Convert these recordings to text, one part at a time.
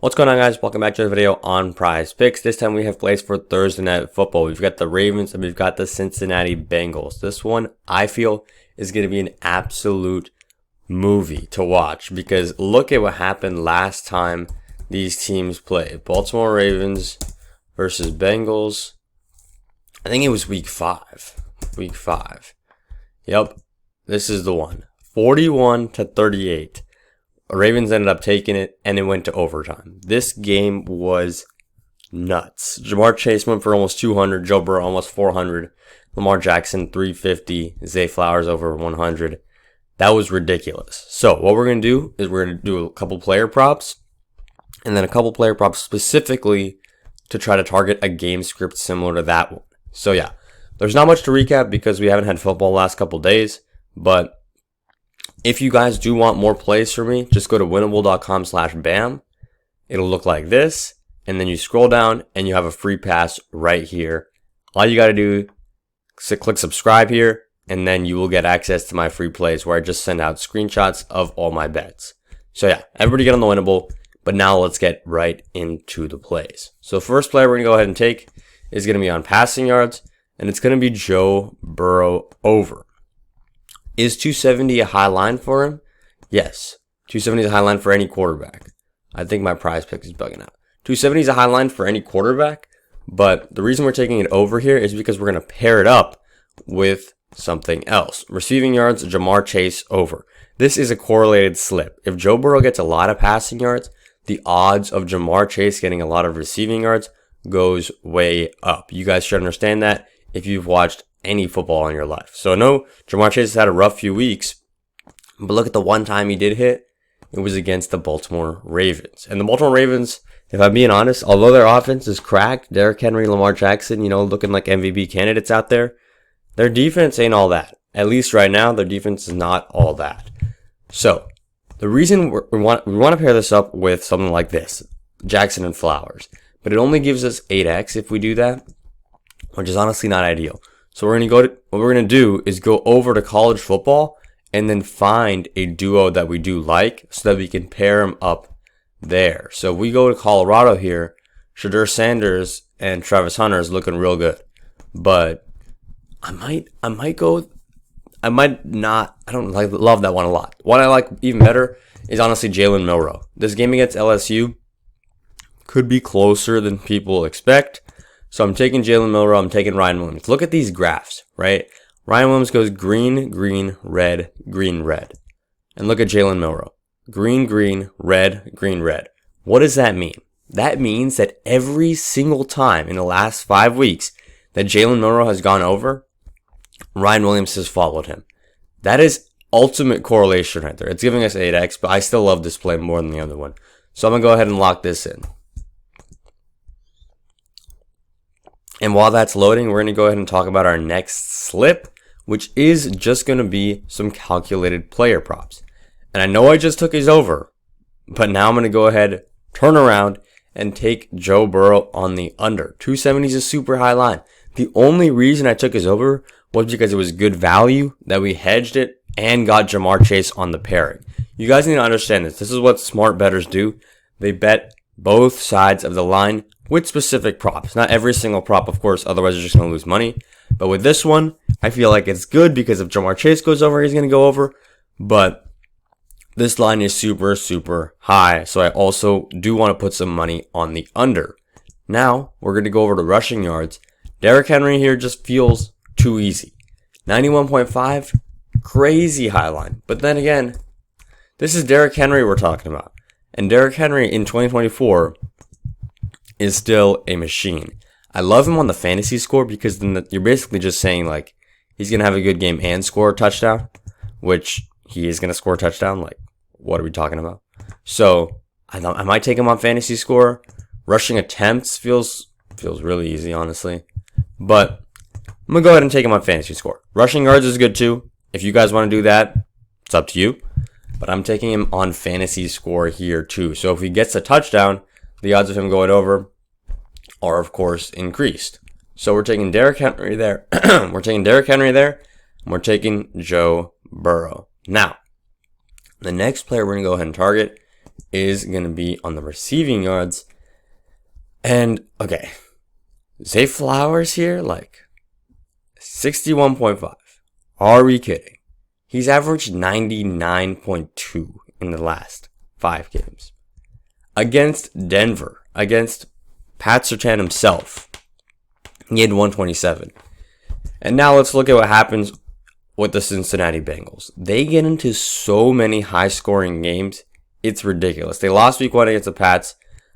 What's going on, guys? Welcome back to the video on PrizePicks. This time we have plays for Thursday Night Football. We've got the Ravens and we've got the Cincinnati Bengals. This one, I feel, is going to be an absolute movie to watch because look at what happened last time these teams played. Baltimore Ravens versus Bengals. I think it was week 5. Week 5. Yep, this is the one. 41-38. Ravens ended up taking it, and it went to overtime. This game was nuts. Jamar Chase went for almost 200. Joe Burrow almost 400. Lamar Jackson 350. Zay Flowers over 100. That was ridiculous. So what we're going to do is we're going to do a couple player props, and then a couple player props specifically to try to target a game script similar to that one. So yeah, there's not much to recap because we haven't had football the last couple days, but if you guys do want more plays from me, just go to winnable.com/bam. It'll look like this. And then you scroll down and you have a free pass right here. All you got to do is click subscribe here. And then you will get access to my free plays where I just send out screenshots of all my bets. So yeah, everybody get on the Winnable. But now let's get right into the plays. So first player we're going to go ahead and take is going to be on passing yards. And it's going to be Joe Burrow over. Is 270 a high line for him? Yes. 270 is a high line for any quarterback. I think my prize pick is bugging out. 270 is a high line for any quarterback, but the reason we're taking it over here is because we're going to pair it up with something else. Receiving yards, Jamar Chase over. This is a correlated slip. If Joe Burrow gets a lot of passing yards, the odds of Jamar Chase getting a lot of receiving yards goes way up. You guys should understand that if you've watched any football in your life. So no, Jamar Chase has had a rough few weeks, but look at the one time he did hit. It was against the Baltimore Ravens. And the Baltimore Ravens, if I'm being honest, although their offense is cracked, Derrick Henry, Lamar Jackson, looking like MVP candidates out there, their defense ain't all that. At least right now, their defense is not all that. So the reason we want to pair this up with something like this, Jackson and Flowers, but it only gives us 8x if we do that, which is honestly not ideal. So what we're going to do is go over to college football and then find a duo that we do like so that we can pair them up there. So if we go to Colorado here, Shadur Sanders and Travis Hunter is looking real good. But I might not, I don't love that one a lot. What I like even better is honestly Jalen Milroe. This game against LSU could be closer than people expect. So I'm taking Jalen Milroe, I'm taking Ryan Williams. Look at these graphs, right? Ryan Williams goes green, green, red, green, red. And look at Jalen Milroe. Green, green, red, green, red. What does that mean? That means that every single time in the last 5 weeks that Jalen Milroe has gone over, Ryan Williams has followed him. That is ultimate correlation right there. It's giving us 8x, but I still love this play more than the other one. So I'm going to go ahead and lock this in. And while that's loading, we're going to go ahead and talk about our next slip, which is just going to be some calculated player props. And I know I just took his over, but now I'm going to go ahead, turn around, and take Joe Burrow on the under. 270 is a super high line. The only reason I took his over was because it was good value, that we hedged it, and got Jamar Chase on the pairing. You guys need to understand this. This is what smart bettors do. They bet both sides of the line with specific props. Not every single prop, of course, otherwise you're just going to lose money. But with this one, I feel like it's good because if Jamar Chase goes over, he's going to go over. But this line is super, super high. So I also do want to put some money on the under. Now, we're going to go over to rushing yards. Derrick Henry here just feels too easy. 91.5, crazy high line. But then again, this is Derrick Henry we're talking about. And Derrick Henry in 2024 is still a machine. I love him on the fantasy score because then you're basically just saying like he's going to have a good game and score a touchdown, which he is going to score a touchdown. Like, what are we talking about? So I might take him on fantasy score. Rushing attempts feels really easy, honestly. But I'm going to go ahead and take him on fantasy score. Rushing yards is good too. If you guys want to do that, it's up to you. But I'm taking him on fantasy score here too. So if he gets a touchdown, the odds of him going over are, of course, increased. So we're taking Derrick Henry there. We're taking Derrick Henry there. And we're taking Joe Burrow. Now, the next player we're going to go ahead and target is going to be on the receiving yards. And, okay, Zay Flowers here, like, 61.5. Are we kidding? He's averaged 99.2 in the last 5 games. Against Denver, against Pat Surtain himself, he had 127. And now let's look at what happens with the Cincinnati Bengals. They get into so many high-scoring games, it's ridiculous. They lost week 1 against the Pats.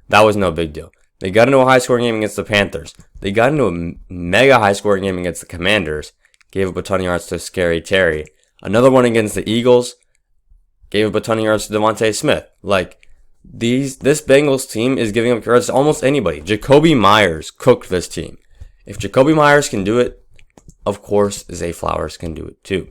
That was no big deal. They got into a high-scoring game against the Panthers. They got into a mega high-scoring game against the Commanders. Gave up a ton of yards to Scary Terry. Another one against the Eagles. Gave up a ton of yards to Devontae Smith. Like, this Bengals team is giving up yards to almost anybody. Jacoby Myers cooked this team. If Jacoby Myers can do it, of course, Zay Flowers can do it too.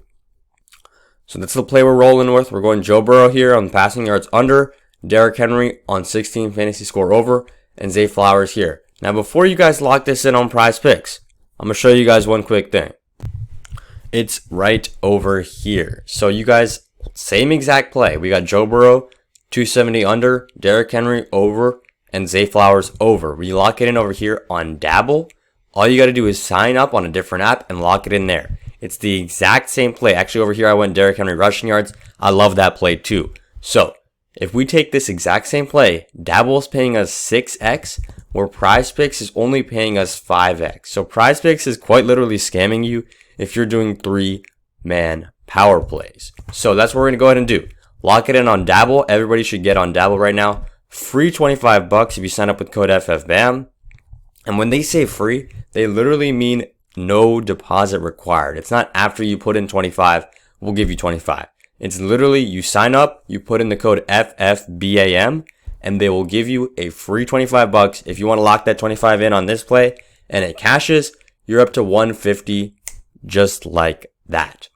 So that's the play we're rolling with. We're going Joe Burrow here on passing yards under, Derrick Henry on 16 fantasy score over, and Zay Flowers here. Now, before you guys lock this in on PrizePicks, I'm going to show you guys one quick thing. It's right over here. So you guys, same exact play. We got Joe Burrow, 270 under, Derrick Henry over, and Zay Flowers over. We lock it in over here on Dabble. All you got to do is sign up on a different app and lock it in there. It's the exact same play. Actually, over here, I went Derrick Henry rushing yards. I love that play too. So, if we take this exact same play, Dabble is paying us 6x, where PrizePicks is only paying us 5x. So, PrizePicks is quite literally scamming you if you're doing 3-man power plays. So, that's what we're going to go ahead and do. Lock it in on Dabble. Everybody should get on Dabble right now. Free $25 if you sign up with code FFBAM. And when they say free, they literally mean no deposit required. It's not after you put in 25, we'll give you 25. It's literally you sign up, you put in the code FFBAM, and they will give you a free $25. If you want to lock that 25 in on this play and it cashes, you're up to 150 just like that.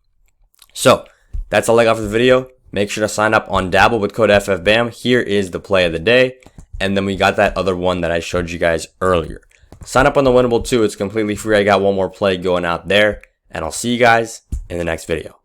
So that's all I got for the video. Make sure to sign up on Dabble with code FFBAM. Here is the play of the day. And then we got that other one that I showed you guys earlier. Sign up on the Winnable too. It's completely free. I got one more play going out there. And I'll see you guys in the next video.